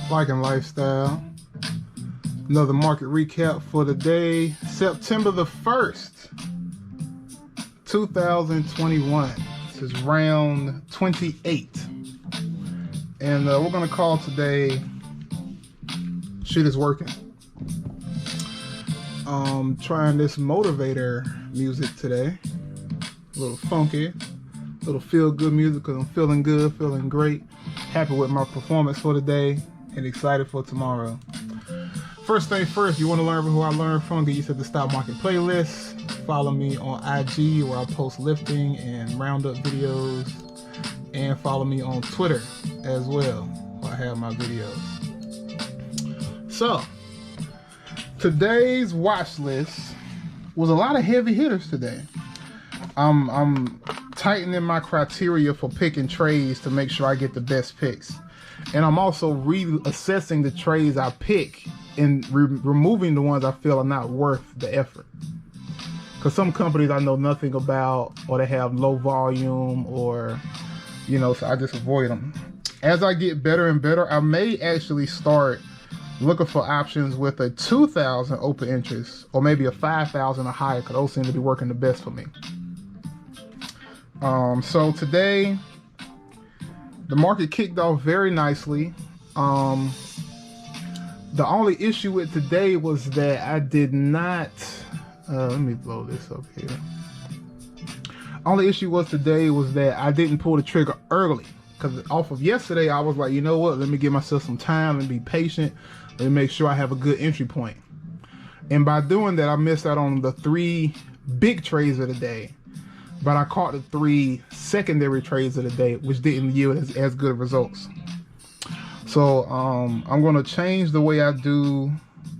Viking Lifestyle. Another market recap for the day, September the 1st, 2021. This is round 28. And we're going to call today Shit is Working. Trying this motivator music today. A little funky, a little feel-good music because I'm feeling good, feeling great. Happy with my performance for today and excited for tomorrow. First thing first, you want to learn who I learned from, get used to the Stock Market playlist. Follow me on IG where I post lifting and roundup videos. And follow me on Twitter as well where I have my videos. So, today's watch list was a lot of heavy hitters today. I'm tightening my criteria for picking trades to make sure I get the best picks. And I'm also reassessing the trades I pick and removing the ones I feel are not worth the effort. Because some companies I know nothing about, or they have low volume, or, you know, so I just avoid them. As I get better and better, I may actually start looking for options with a 2,000 open interest, or maybe a 5,000 or higher, because those seem to be working the best for me. So today, the market kicked off very nicely. The only issue with today was that I did not, let me blow this up here. Only issue was today was that I didn't pull the trigger early. Because off of yesterday, I was like, you know what, let me give myself some time and be patient. Let me make sure I have a good entry point. And by doing that, I missed out on the 3 big trades of the day. But I caught the 3 secondary trades of the day, which didn't yield as good results. So I'm going to change the way I do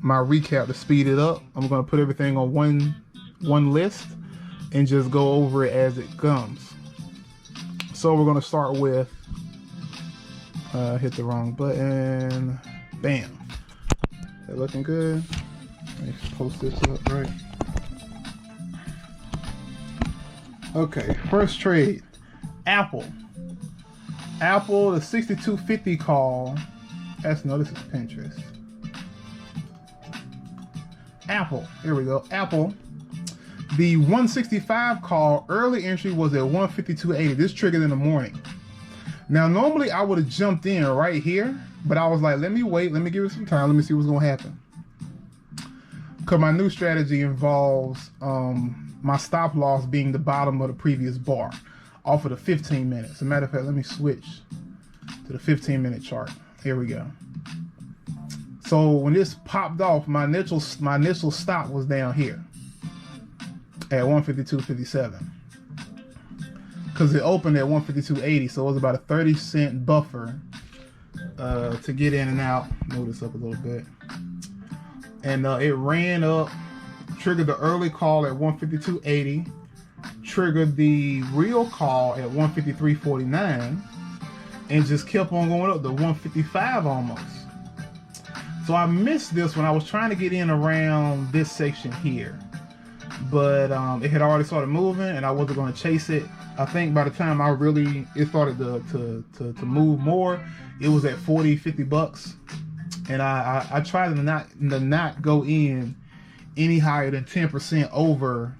my recap to speed it up. I'm going to put everything on one list and just go over it as it comes. So we're going to start with, hit the wrong button, bam. That looking good? Let's post this up right. Okay, first trade, Apple. Apple, the 6250 call. No, this is Pinterest. Apple, here we go. Apple, the 165 call, early entry was at 152.80. This triggered in the morning. Now, normally I would have jumped in right here, but I was like, let me wait, let me give it some time, let me see what's gonna happen. Because my new strategy involves my stop loss being the bottom of the previous bar off of the 15 minutes. As a matter of fact, let me switch to the 15-minute chart. Here we go. So when this popped off, my initial stop was down here at 152.57 because it opened at 152.80, so it was about a 30-cent buffer to get in and out. Move this up a little bit, and it ran up, triggered the early call at 152.80, triggered the real call at 153.49, and just kept on going up to 155 almost. So I missed this when I was trying to get in around this section here, but it had already started moving and I wasn't going to chase it. I think by the time it started to move more, it was at 40-50 bucks, and I tried to not go in any higher than 10% over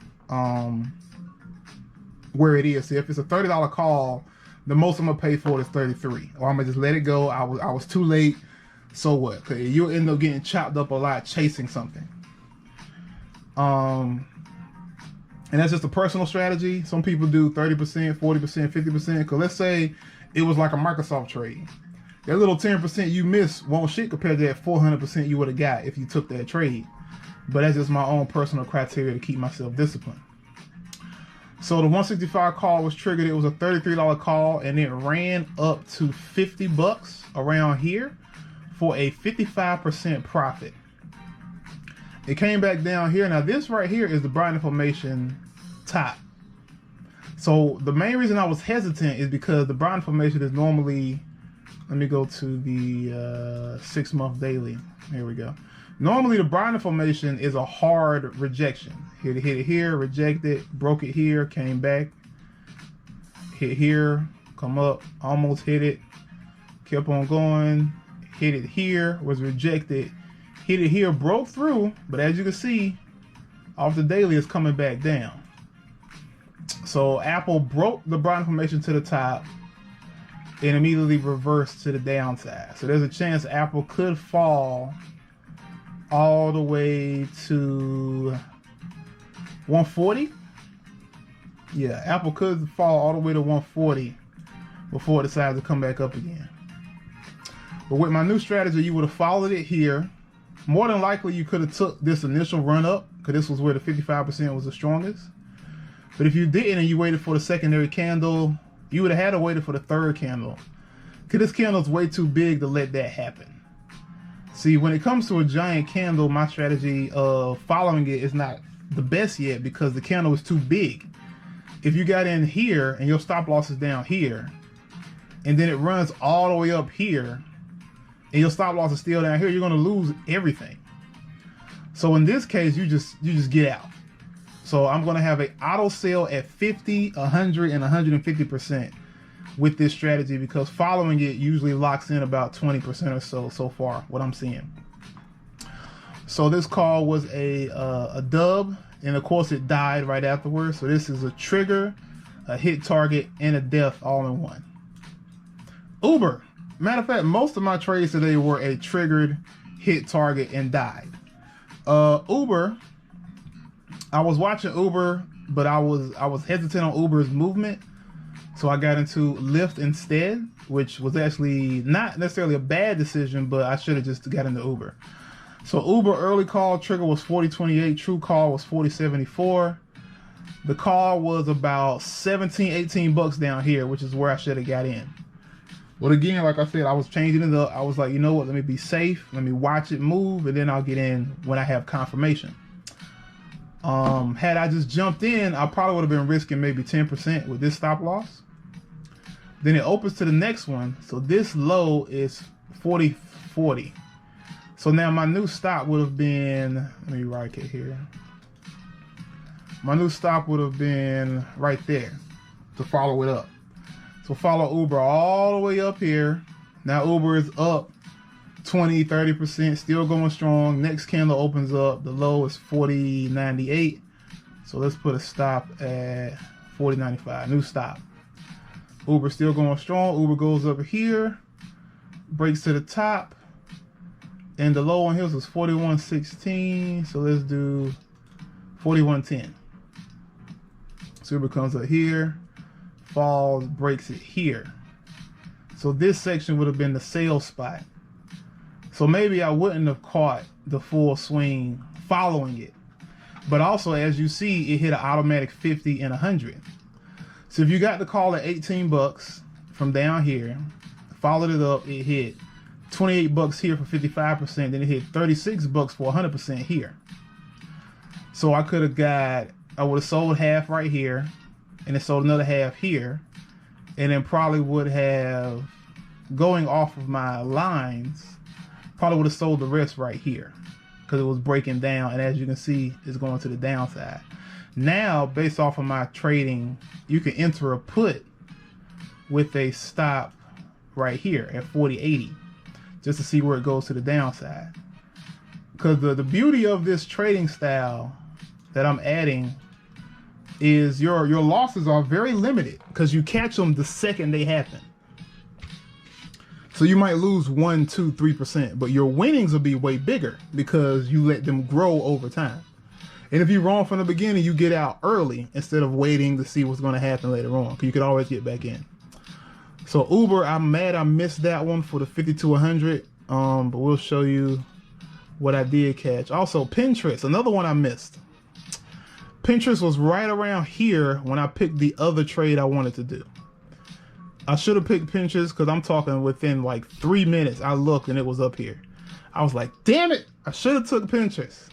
where it is. See, if it's a $30 call, the most I'm gonna pay for it is 33, or I'm gonna just let it go. I was too late, so what? Okay, you'll end up getting chopped up a lot chasing something. And that's just a personal strategy. Some people do 30%, 40%, 50%. Because let's say it was like a Microsoft trade. That little 10% you miss won't shit compared to that 400% you would have got if you took that trade. But that's just my own personal criteria to keep myself disciplined. So the 165 call was triggered. It was a $33 call, and it ran up to 50 bucks around here for a 55% profit. It came back down here. Now this right here is the Bryant formation top. So the main reason I was hesitant is because the Bryant formation is normally, let me go to the 6-month daily. Here we go. Normally the Bryant formation is a hard rejection. Hit it here, reject it, broke it here, came back, hit here, come up, almost hit it, kept on going, hit it here, was rejected, hit it here, broke through, but as you can see, off the daily, it's coming back down. So Apple broke the bottom formation to the top and immediately reversed to the downside. So there's a chance Apple could fall all the way to 140. Yeah, Apple could fall all the way to 140 before it decides to come back up again. But with my new strategy, you would have followed it here. More than likely, you could have took this initial run up because this was where the 55% was the strongest. But if you didn't and you waited for the secondary candle, you would have had to wait for the third candle. Because this candle is way too big to let that happen. See, when it comes to a giant candle, my strategy of following it is not the best yet because the candle is too big. If you got in here and your stop loss is down here, and then it runs all the way up here, and your stop loss is still down here, you're going to lose everything. So in this case, you just get out. So I'm going to have an auto sell at 50, 100, and 150% with this strategy because following it usually locks in about 20% or so far, what I'm seeing. So this call was a dub, and of course it died right afterwards. So this is a trigger, a hit target, and a death all in one. Uber. Matter of fact, most of my trades today were a triggered, hit target, and died. Uber, I was watching Uber, but I was hesitant on Uber's movement. So I got into Lyft instead, which was actually not necessarily a bad decision, but I should have just got into Uber. So Uber early call trigger was 40.28, true call was 40.74. The call was about 17, 18 bucks down here, which is where I should have got in. But again, like I said, I was changing it up. I was like, you know what, let me be safe, let me watch it move, and then I'll get in when I have confirmation. Had I just jumped in, I probably would have been risking maybe 10% with this stop loss. Then it opens to the next one. So this low is 40.40. So now my new stop would have been, let me write it here. My new stop would have been right there to follow it up. So follow Uber all the way up here. Now Uber is up 20, 30%, still going strong. Next candle opens up. The low is 40.98. So let's put a stop at 40.95. New stop. Uber still going strong. Uber goes up here, breaks to the top, and the low on his was 41.16. So let's do 41.10. So Uber comes up here, falls, breaks it here. So this section would have been the sale spot. So maybe I wouldn't have caught the full swing following it. But also, as you see, it hit an automatic 50 and 100. So if you got the call at 18 bucks from down here, followed it up, it hit 28 bucks here for 55%, then it hit 36 bucks for 100% here. So I could have I would have sold half right here, and then sold another half here, and then probably would have, going off of my lines, probably would have sold the rest right here because it was breaking down, and as you can see, it's going to the downside. Now, based off of my trading, you can enter a put with a stop right here at 40.80 just to see where it goes to the downside. Because the beauty of this trading style that I'm adding is your losses are very limited because you catch them the second they happen. So you might lose 1, 2, 3%, but your winnings will be way bigger because you let them grow over time. And if you're wrong from the beginning, you get out early instead of waiting to see what's going to happen later on, because you could always get back in. So Uber, I'm mad I missed that one for the 50 to 100, but we'll show you what I did catch. Also, Pinterest, another one I missed. Pinterest was right around here when I picked the other trade I wanted to do. I should have picked Pinterest because I'm talking within like 3 minutes. I looked and it was up here. I was like, damn it, I should have took Pinterest.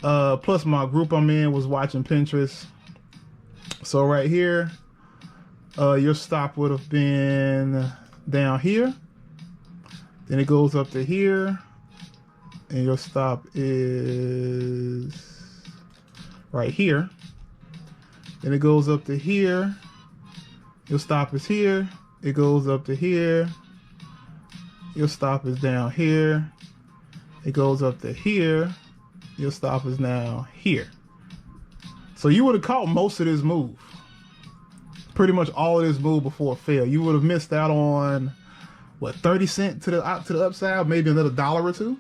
Plus my group I'm in was watching Pinterest. So right here, your stop would have been down here. Then it goes up to here. And your stop is right here. Then it goes up to here. Your stop is here. It goes up to here. Your stop is down here. It goes up to here. Your stop is now here. So you would have caught most of this move. Pretty much all of this move before it fell. You would have missed out on what, 30 cents to the upside, maybe another $1 or $2,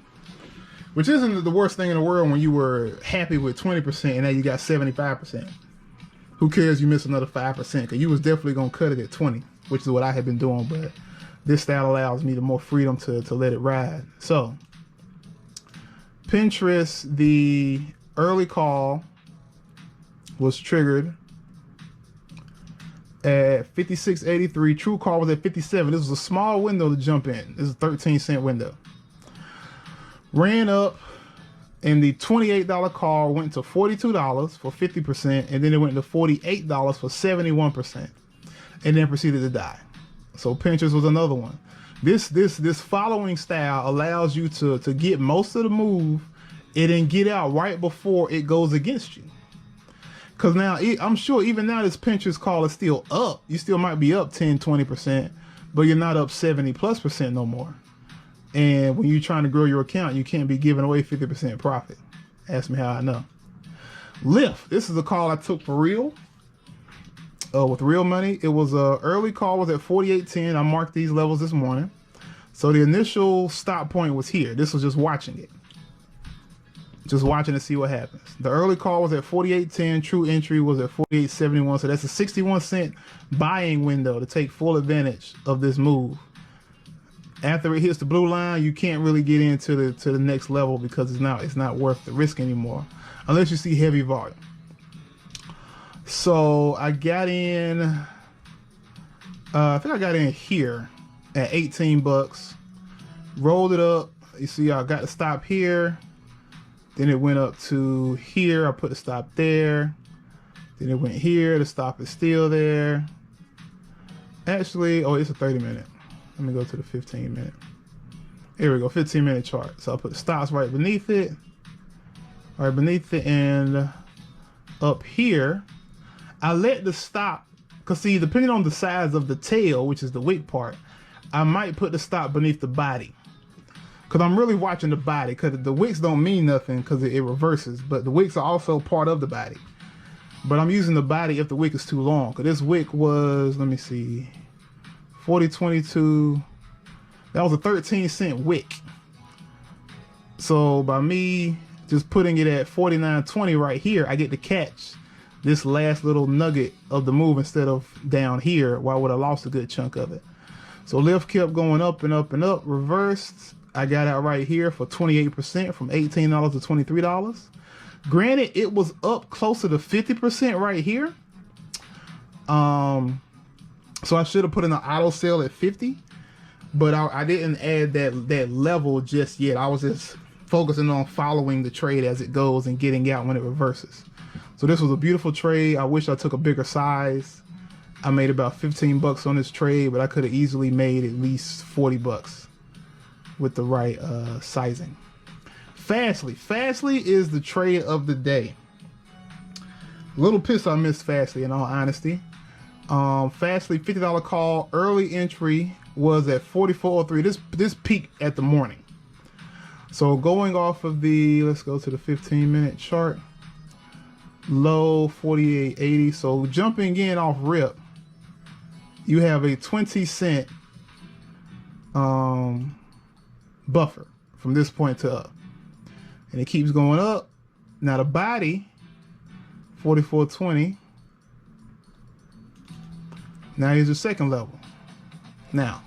which isn't the worst thing in the world when you were happy with 20% and now you got 75%. Who cares? You missed another 5% because you was definitely gonna cut it at 20, which is what I had been doing. But this style allows me the more freedom to let it ride. So Pinterest, the early call was triggered at 56.83. True call was at 57. This was a small window to jump in. This is a 13-cent window. Ran up, and the $28 call went to $42 for 50%, and then it went to $48 for 71%, and then proceeded to die. So Pinterest was another one. This following style allows you to get most of the move and then get out right before it goes against you. Because now, I'm sure even now this Pinterest call is still up. You still might be up 10, 20%, but you're not up 70+% no more. And when you're trying to grow your account, you can't be giving away 50% profit. Ask me how I know. Lyft, this is a call I took for real. With real money. It was a early call, was at 48.10. I marked these levels this morning. So the initial stop point was here. This was just watching it. Just watching to see what happens. The early call was at 48.10. True entry was at 48.71. So that's a 61-cent buying window to take full advantage of this move. After it hits the blue line, you can't really get into the next level because it's not worth the risk anymore, unless you see heavy volume. So I got in. I think I got in here at 18 bucks. Rolled it up. You see, I got the stop here. Then it went up to here. I put the stop there. Then it went here. The stop is still there. Actually, oh, it's a 30-minute. Let me go to the 15-minute. Here we go, 15-minute chart. So I put the stops right beneath it. Right beneath it, and up here, I let the stop, because see, depending on the size of the tail, which is the wick part, I might put the stop beneath the body. Because I'm really watching the body, because the wicks don't mean nothing because it reverses, but the wicks are also part of the body. But I'm using the body if the wick is too long, because this wick was, let me see, 40.22. That was a 13-cent wick. So by me just putting it at 49.20 right here, I get to catch this last little nugget of the move instead of down here, where I would have lost a good chunk of it. So Lyft kept going up and up and up, reversed. I got out right here for 28% from $18 to $23. Granted, it was up closer to 50% right here. So I should have put in an auto sell at 50, but I didn't add that level just yet. I was just focusing on following the trade as it goes and getting out when it reverses. So this was a beautiful trade. I wish I took a bigger size. I made about 15 bucks on this trade, but I could have easily made at least 40 bucks with the right sizing. Fastly. Fastly is the trade of the day. A little pissed I missed Fastly, in all honesty. Fastly, $50 call. Early entry was at 44.03. This peaked at the morning. So going off of the, let's go to the 15-minute chart. Low 48.80. So jumping in off rip, you have a 20-cent buffer from this point to up, and it keeps going up. Now the body 44.20. Now here's the second level. Now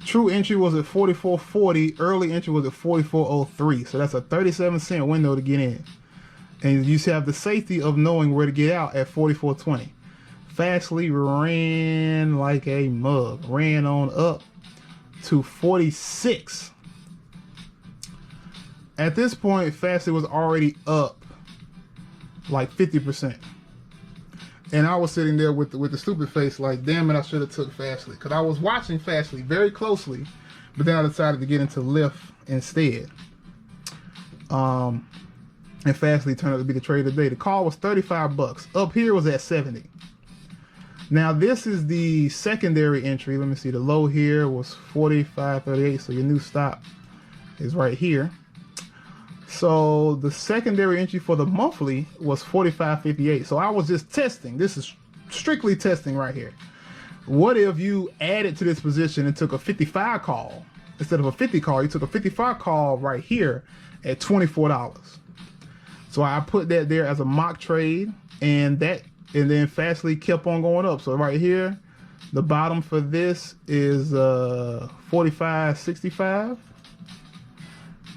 true entry was at 44.40. Early entry was at 44.03. So that's a 37-cent window to get in, and you have the safety of knowing where to get out at 44.20. Fastly ran like a mug, ran on up to 46. At this point, Fastly was already up like 50%. And I was sitting there with the stupid face like, damn it, I should have took Fastly. Because I was watching Fastly very closely, but then I decided to get into Lyft instead. And Fastly turned out to be the trade of the day. The call was 35 bucks. Up here was at 70. Now this is the secondary entry. Let me see, the low here was 45.38, so your new stop is right here. So the secondary entry for the monthly was 45.58. So I was just testing. This is strictly testing right here. What if you added to this position and took a 55 call? Instead of a 50 call, you took a 55 call right here at $24. So I put that there as a mock trade, and then Fastly kept on going up. So right here, the bottom for this is 45.65.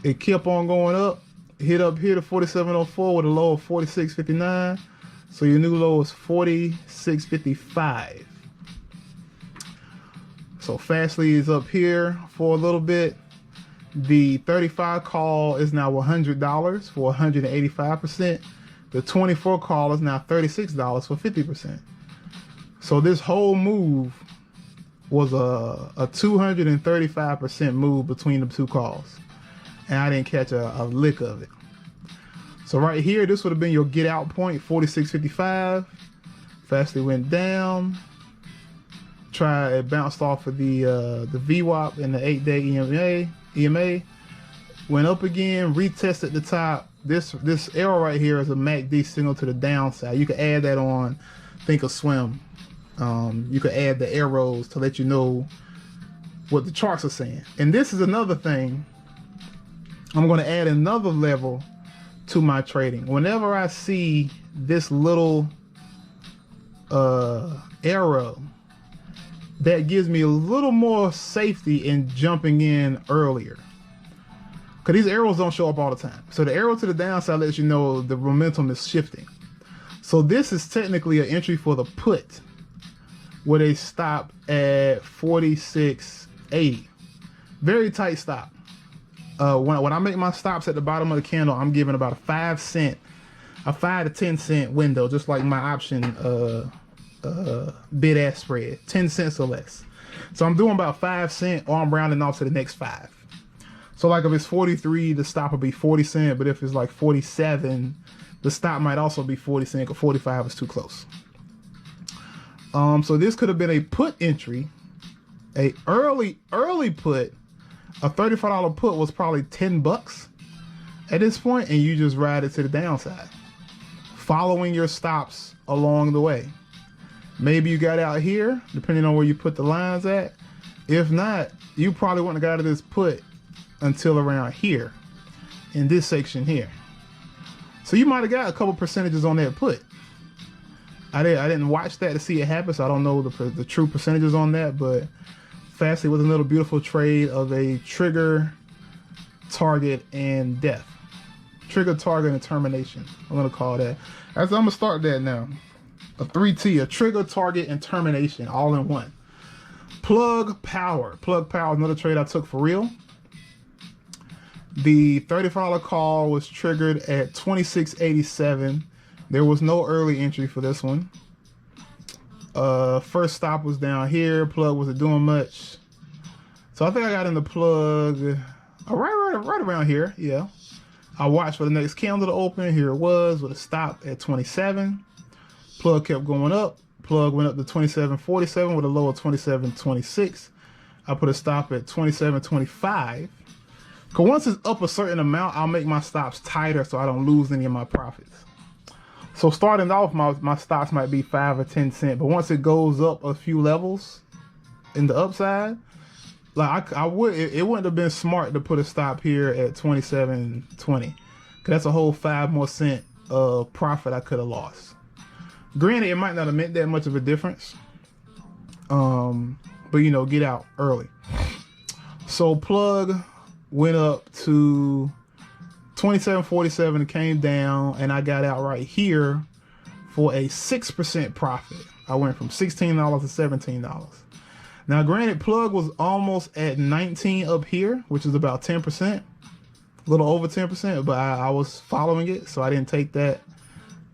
It kept on going up, hit up here to 47.04 with a low of 46.59. So your new low is 46.55. So Fastly is up here for a little bit. The 35 call is now $100 for 185%. The 24 call is now $36 for 50%. So this whole move was a 235% move between the two calls. And I didn't catch a lick of it. So right here, this would have been your get out point, 46.55. Fastly went down. It bounced off of the VWAP and the 8-day EMA. Went up again, retested the top. This arrow right here is a MACD signal to the downside. You can add that on Thinkorswim. You can add the arrows to let you know what the charts are saying. And this is another thing. I'm going to add another level to my trading. Whenever I see this little arrow, that gives me a little more safety in jumping in earlier. Because these arrows don't show up all the time. So the arrow to the downside lets you know the momentum is shifting. So this is technically an entry for the put, where they stop at 46.80. Very tight stop. When I make my stops at the bottom of the candle, I'm giving about a 5 to 10 cent window, just like my option bid ask spread, 10 cents or less. So I'm doing about 5 cents, or I'm rounding off to the next 5. So like if it's 43, the stop will be 40 cents, but if it's like 47, the stop might also be 40 cents, or 45 is too close. So this could have been a put entry, a early put. A $35 put was probably 10 bucks at this point, and you just ride it to the downside, following your stops along the way. Maybe you got out here, depending on where you put the lines at. If not, you probably wouldn't have got to this put until around here, in this section here. So you might have got a couple percentages on that put. I didn't watch that to see it happen, so I don't know the true percentages on that, but Fastly was another beautiful trade of a trigger, target, and death. Trigger, target, and termination. I'm going to call that. I'm going to start that now. A 3T, a trigger, target, and termination, all in one. Plug Power. Plug Power is another trade I took for real. The $35 call was triggered at 26.87. There was no early entry for this one. First stop was down here. Plug wasn't doing much. So I think I got in the plug right around here. Yeah. I watched for the next candle to open. Here it was with a stop at 27. Plug kept going up. Plug went up to 27.47 with a low of 27.26. I put a stop at 27.25. Because once it's up a certain amount, I'll make my stops tighter so I don't lose any of my profits. So starting off, my stops might be 5 or 10 cents, but once it goes up a few levels in the upside, like it wouldn't have been smart to put a stop here at 27.20, because that's a whole 5 more cent of profit I could have lost. Granted, it might not have meant that much of a difference, but you know, get out early. So plug went up to 27.47, it came down, and I got out right here for a 6% profit. I went from $16 to $17. Now, granted, plug was almost at 19 up here, which is about 10%, a little over 10%, but I was following it, so I didn't take that.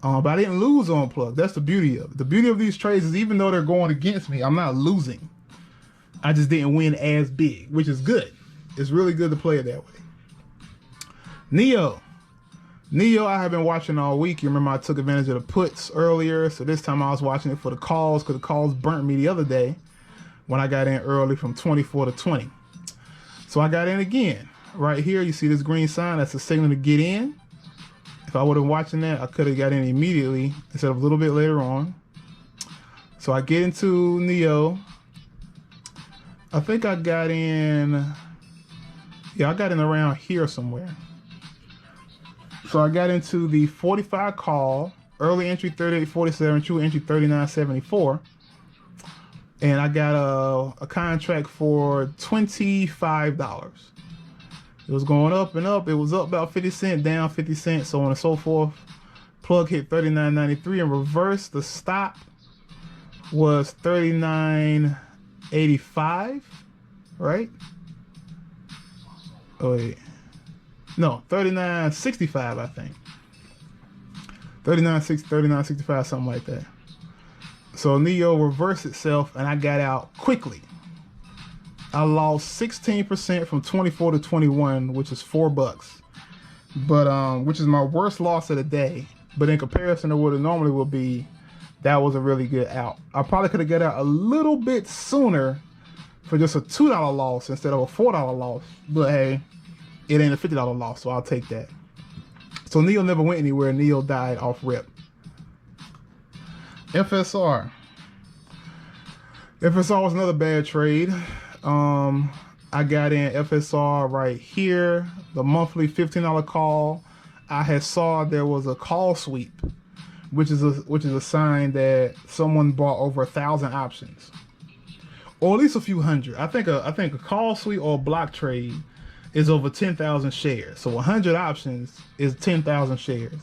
But I didn't lose on plug. That's the beauty of it. The beauty of these trades is even though they're going against me, I'm not losing. I just didn't win as big, which is good. It's really good to play it that way. Neo. Neo, I have been watching all week. You remember I took advantage of the puts earlier, so this time I was watching it for the calls because the calls burnt me the other day when I got in early from 24 to 20. So I got in again. Right here, you see this green sign, that's a signal to get in. If I would have watching that, I could have got in immediately instead of a little bit later on. So I get into Neo. I think I got in, yeah, I got in around here somewhere. So I got into the 45 call, early entry 38.47, true entry 39.74. And I got a contract for $25. It was going up and up. It was up about 50 cents, down 50 cents, so on and so forth. Plug hit 39.93 in reverse. The stop was 39.85, right? Oh wait, no, 39.65, I think. 39.65, something like that. So Neo reversed itself, and I got out quickly. I lost 16% from 24 to 21, which is $4, but which is my worst loss of the day. But in comparison to what it normally would be, that was a really good out. I probably could have got out a little bit sooner for just a $2 loss instead of a $4 loss. But hey, it ain't a $50 loss, so I'll take that. So Neo never went anywhere. Neo died off rip. FSR. FSR was another bad trade. I got in FSR right here, the monthly $15 call. I had saw there was a call sweep, which is a sign that someone bought over 1,000 options, or at least a few hundred. I think a call sweep or a block trade is over 10,000 shares. So 100 options is 10,000 shares.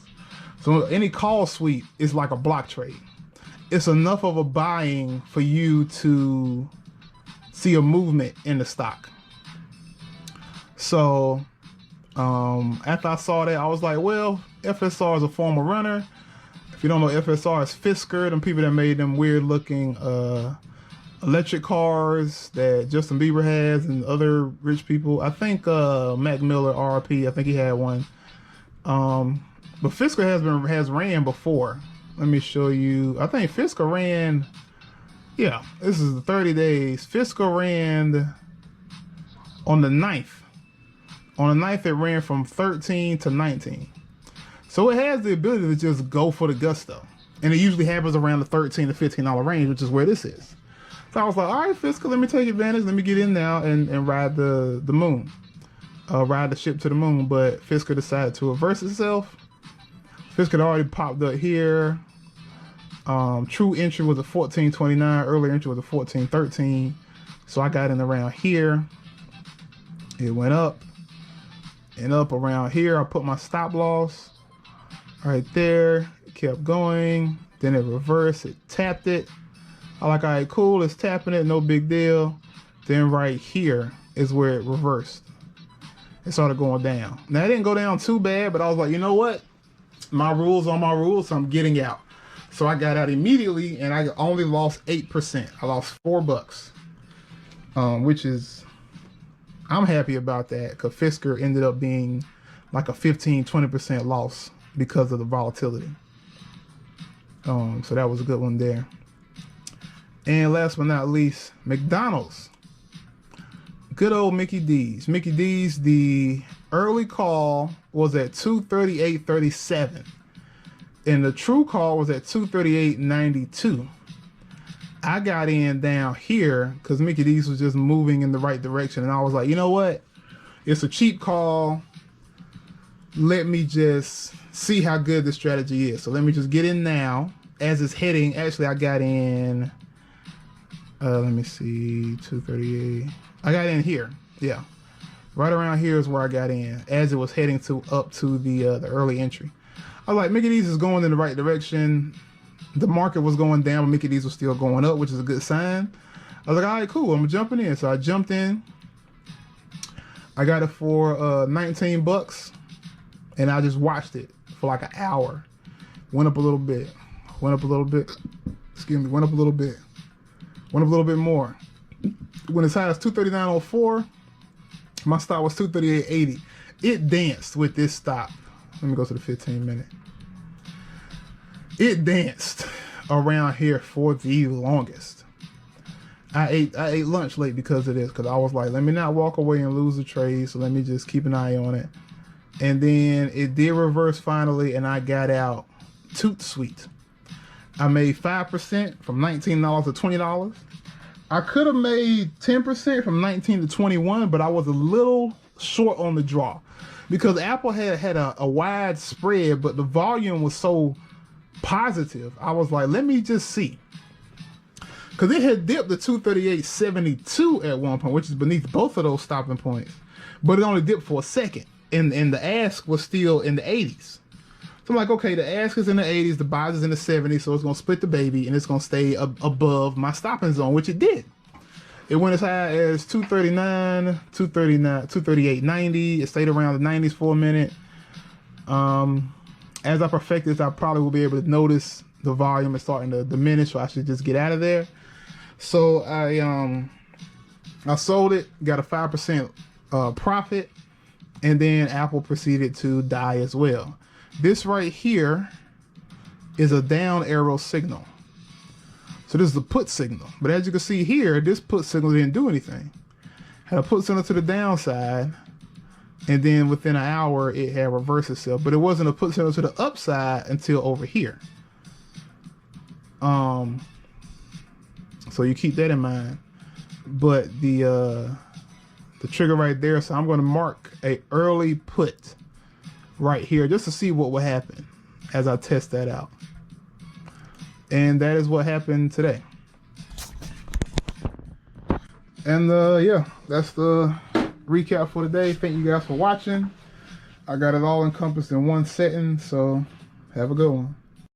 So any call sweep is like a block trade. It's enough of a buying for you to see a movement in the stock. So after I saw that, I was like, well, FSR is a former runner. If you don't know, FSR is Fisker, them people that made them weird looking electric cars that Justin Bieber has and other rich people. I think Mac Miller, RP, I think he had one. But Fisker has ran before. Let me show you. I think Fisker ran, yeah, this is the 30 days. Fisker ran on the 9th. On the 9th, it ran from 13 to 19. So it has the ability to just go for the gusto. And it usually happens around the $13 to $15 range, which is where this is. So I was like, all right, Fisker, let me take advantage. Let me get in now and ride the moon. Ride the ship to the moon. But Fisker decided to reverse itself. Fisker had already popped up here. True entry was a 14.29. Early entry was a 14.13. So I got in around here. It went up and up around here. I put my stop loss right there. It kept going. Then it reversed. It tapped it. I like, all right, cool. It's tapping it. No big deal. Then right here is where it reversed. It started going down. Now it didn't go down too bad, but I was like, you know what? My rules are my rules, so I'm getting out. So I got out immediately, and I only lost 8%. I lost $4, which is, I'm happy about that, because Fisker ended up being like a 15-20% loss because of the volatility. So that was a good one there. And last but not least, McDonald's. Good old Mickey D's. Mickey D's, the early call was at 238.37. And the true call was at 238.92. I got in down here because Mickey D's was just moving in the right direction. And I was like, you know what? It's a cheap call. Let me just see how good the strategy is. So let me just get in now as it's heading. Actually, I got in, let me see, 238. I got in here. Yeah. Right around here is where I got in as it was heading up to the early entry. I was like, Mickey D's is going in the right direction. The market was going down, but Mickey D's was still going up, which is a good sign. I was like, all right, cool, I'm jumping in. So I jumped in. I got it for $19, and I just watched it for like an hour. Went up a little bit, went up a little bit. Excuse me, went up a little bit, went up a little bit more. When as high as 239.04, my stop was 238.80. It danced with this stop Let me go to the 15-minute. It danced around here for the longest. I ate lunch late because of this, because I was like, let me not walk away and lose the trade, so let me just keep an eye on it. And then it did reverse finally, and I got out toot sweet. I made 5% from $19 to $20. I could have made 10% from 19 to 21, but I was a little short on the draw because Apple had a wide spread, but the volume was so positive. I was like, let me just see. Because it had dipped to 238.72 at one point, which is beneath both of those stopping points. But it only dipped for a second. And the ask was still in the 80s. So I'm like, okay, the ask is in the 80s, the buys is in the 70s, so it's going to split the baby, and it's going to stay above my stopping zone, which it did. It went as high as 239, 238.90. It stayed around the 90s for a minute. As I perfect this, I probably will be able to notice the volume is starting to diminish, so I should just get out of there. So I sold it, got a 5% profit, and then Apple proceeded to die as well. This right here is a down arrow signal. So this is a put signal. But as you can see here, this put signal didn't do anything. Had a put signal to the downside, and then within an hour it had reversed itself. But it wasn't a put signal to the upside until over here. So you keep that in mind. But the trigger right there, so I'm going to mark a early put right here just to see what will happen as I test that out. And that is what happened today. And yeah, that's the recap for today. Thank you guys for watching. I got it all encompassed in one setting, so have a good one.